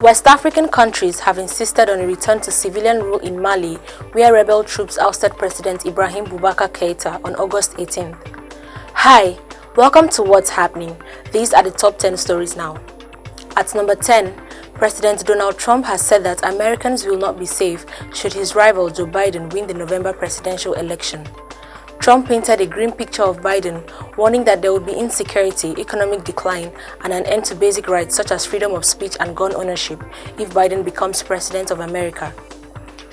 West African countries have insisted on a return to civilian rule in Mali, where rebel troops ousted President Ibrahim Boubacar Keïta on August 18th. Hi, welcome to What's Happening. These are the top 10 stories now. At number 10, President Donald Trump has said that Americans will not be safe should his rival Joe Biden win the November presidential election. Trump painted a grim picture of Biden, warning that there would be insecurity, economic decline, and an end to basic rights such as freedom of speech and gun ownership if Biden becomes president of America.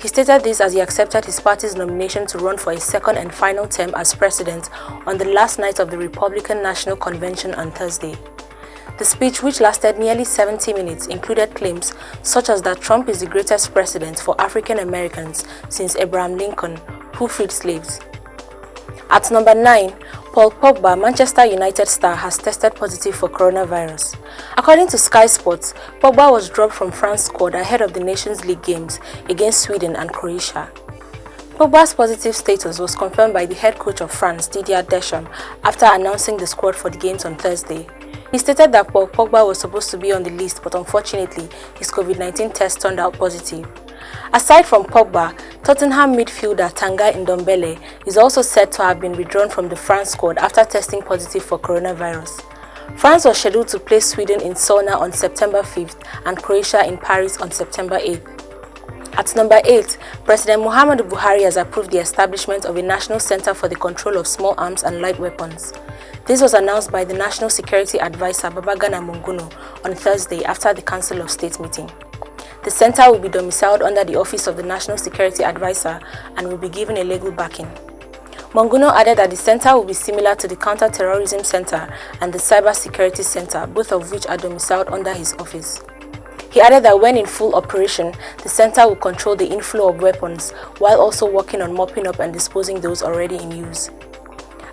He stated this as he accepted his party's nomination to run for a second and final term as president on the last night of the Republican National Convention on Thursday. The speech, which lasted nearly 70 minutes, included claims such as that Trump is the greatest president for African Americans since Abraham Lincoln, who freed slaves. At number 9, Paul Pogba, Manchester United star, has tested positive for coronavirus. According to Sky Sports, Pogba was dropped from France's squad ahead of the Nations League games against Sweden and Croatia. Pogba's positive status was confirmed by the head coach of France, Didier Deschamps, after announcing the squad for the games on Thursday. He stated that Paul Pogba was supposed to be on the list, but unfortunately, his COVID-19 test turned out positive. Aside from Pogba, Tottenham midfielder Tanguy Ndombele is also said to have been withdrawn from the France squad after testing positive for coronavirus. France was scheduled to play Sweden in Solna on September 5th and Croatia in Paris on September 8th. At number 8, President Muhammadu Buhari has approved the establishment of a National Center for the Control of Small Arms and Light Weapons. This was announced by the National Security Advisor Babagana Monguno on Thursday after the Council of State meeting. The center will be domiciled under the Office of the National Security Advisor and will be given a legal backing. Monguno added that the center will be similar to the Counter-Terrorism Center and the Cyber Security Center, both of which are domiciled under his office. He added that when in full operation, the center will control the inflow of weapons while also working on mopping up and disposing those already in use.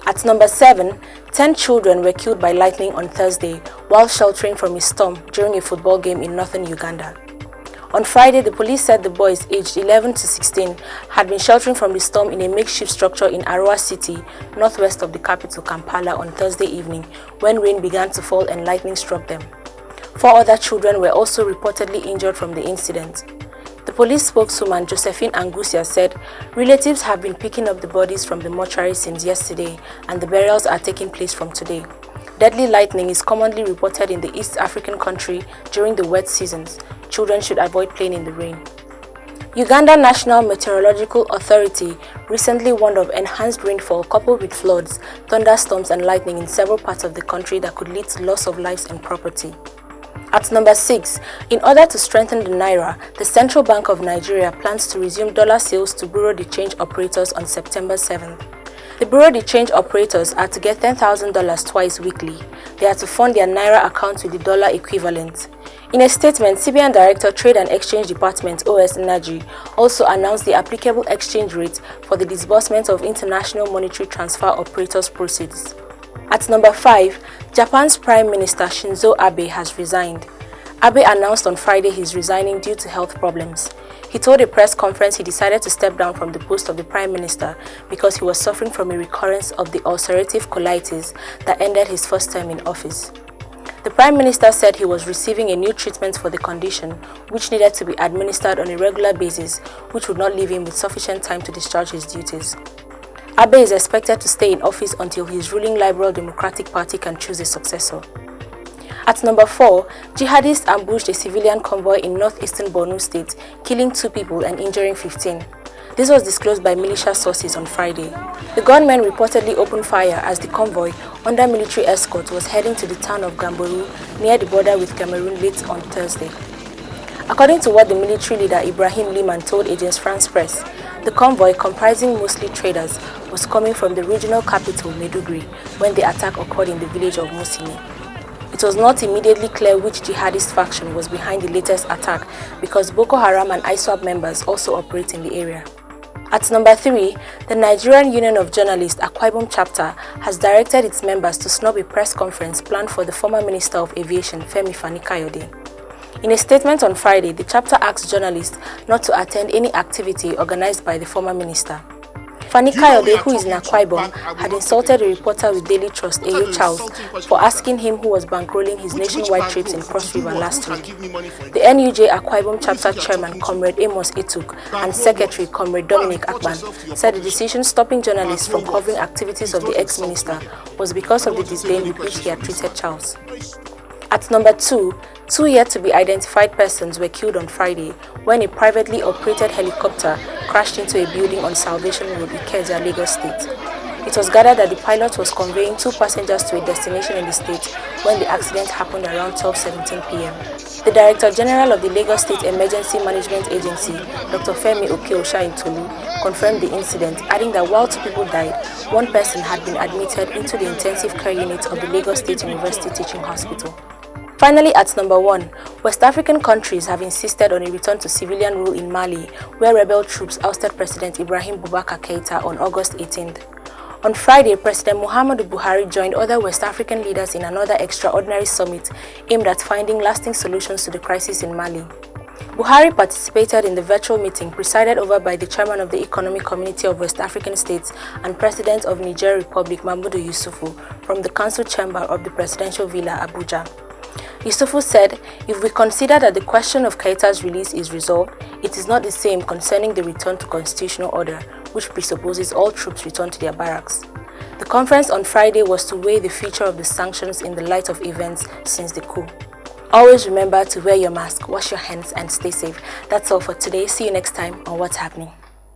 At number 7, 10 children were killed by lightning on Thursday while sheltering from a storm during a football game in northern Uganda. On Friday, the police said the boys aged 11 to 16 had been sheltering from the storm in a makeshift structure in Arua City, northwest of the capital Kampala, on Thursday evening when rain began to fall and lightning struck them. 4 other children were also reportedly injured from the incident. The police spokeswoman Josephine Angusia said relatives have been picking up the bodies from the mortuary since yesterday and the burials are taking place from today. Deadly lightning is commonly reported in the East African country during the wet seasons. Children should avoid playing in the rain. Uganda National Meteorological Authority recently warned of enhanced rainfall coupled with floods, thunderstorms and lightning in several parts of the country that could lead to loss of lives and property. At number 6, in order to strengthen the Naira, the Central Bank of Nigeria plans to resume dollar sales to Bureau de Change operators on September 7th. The Bureau de Change operators are to get $10,000 twice weekly. They are to fund their Naira accounts with the dollar equivalent. In a statement, CBN Director Trade and Exchange Department OS Energy also announced the applicable exchange rate for the disbursement of international monetary transfer operators' proceeds. At number 5, Japan's Prime Minister Shinzo Abe has resigned. Abe announced on Friday he's resigning due to health problems. He told a press conference he decided to step down from the post of the Prime Minister because he was suffering from a recurrence of the ulcerative colitis that ended his first term in office. The Prime Minister said he was receiving a new treatment for the condition, which needed to be administered on a regular basis, which would not leave him with sufficient time to discharge his duties. Abe is expected to stay in office until his ruling Liberal Democratic Party can choose a successor. At number 4, Jihadists ambushed a civilian convoy in northeastern Borno State, killing 2 people and injuring 15. This was disclosed by militia sources on Friday. The gunmen reportedly opened fire as the convoy, under military escort, was heading to the town of Gamboru near the border with Cameroon late on Thursday. According to what the military leader Ibrahim Liman told Agence France Presse, the convoy, comprising mostly traders, was coming from the regional capital Maiduguri when the attack occurred in the village of Musini. It was not immediately clear which jihadist faction was behind the latest attack because Boko Haram and ISWAP members also operate in the area. At number 3, the Nigerian Union of Journalists Akwa Ibom chapter has directed its members to snub a press conference planned for the former Minister of Aviation Femi Fani-Kayode. In a statement on Friday, the chapter asked journalists not to attend any activity organized by the former minister. Fani Kayode, who is in Akwa Ibom, had insulted a reporter with Daily Trust, Eyo Charles, for asking him who was bankrolling his nationwide trips in Cross River last week. The NUJ Akwa Ibom chapter chairman, Comrade Amos Etuk, and secretary, Comrade Dominic Akpan, said the decision stopping journalists from covering activities of the ex-minister was because of the disdain with which he had treated Charles. At number 2, two yet to be identified persons were killed on Friday when a privately operated helicopter crashed into a building on Salvation Road, Ikeja, Lagos State. It was gathered that the pilot was conveying 2 passengers to a destination in the state when the accident happened around 12:17 p.m. The Director General of the Lagos State Emergency Management Agency, Dr. Femi Okeosha-Intolu, confirmed the incident, adding that while 2 people died, 1 person had been admitted into the intensive care unit of the Lagos State University Teaching Hospital. Finally, at number 1, West African countries have insisted on a return to civilian rule in Mali, where rebel troops ousted President Ibrahim Boubacar Keïta on August 18th. On Friday, President Muhammadu Buhari joined other West African leaders in another extraordinary summit aimed at finding lasting solutions to the crisis in Mali. Buhari participated in the virtual meeting presided over by the chairman of the Economic Community of West African States and President of Niger Republic Mahamudu Yusufu from the council chamber of the Presidential Villa, Abuja. Yusufu said, "If we consider that the question of Keïta's release is resolved, it is not the same concerning the return to constitutional order, which presupposes all troops return to their barracks." The conference on Friday was to weigh the future of the sanctions in the light of events since the coup. Always remember to wear your mask, wash your hands, and stay safe. That's all for today. See you next time on What's Happening.